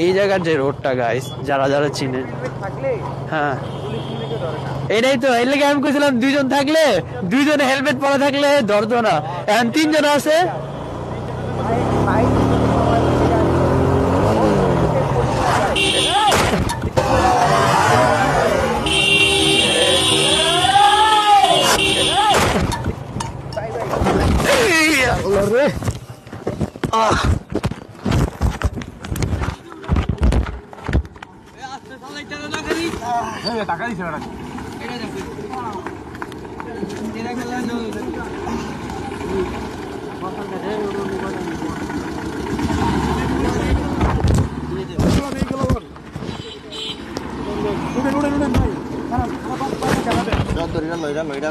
এই জায়গার যে রোডটা গাইস, যারা যারা চিনে, হ্যাঁ এটাই তো। এর লেগে আমি কইছিলাম দুইজন থাকলে, দুইজনে হেলমেট পরা থাকলে ধরতো না। এখন তিনজন আছে। টাকা দিছে না লইরা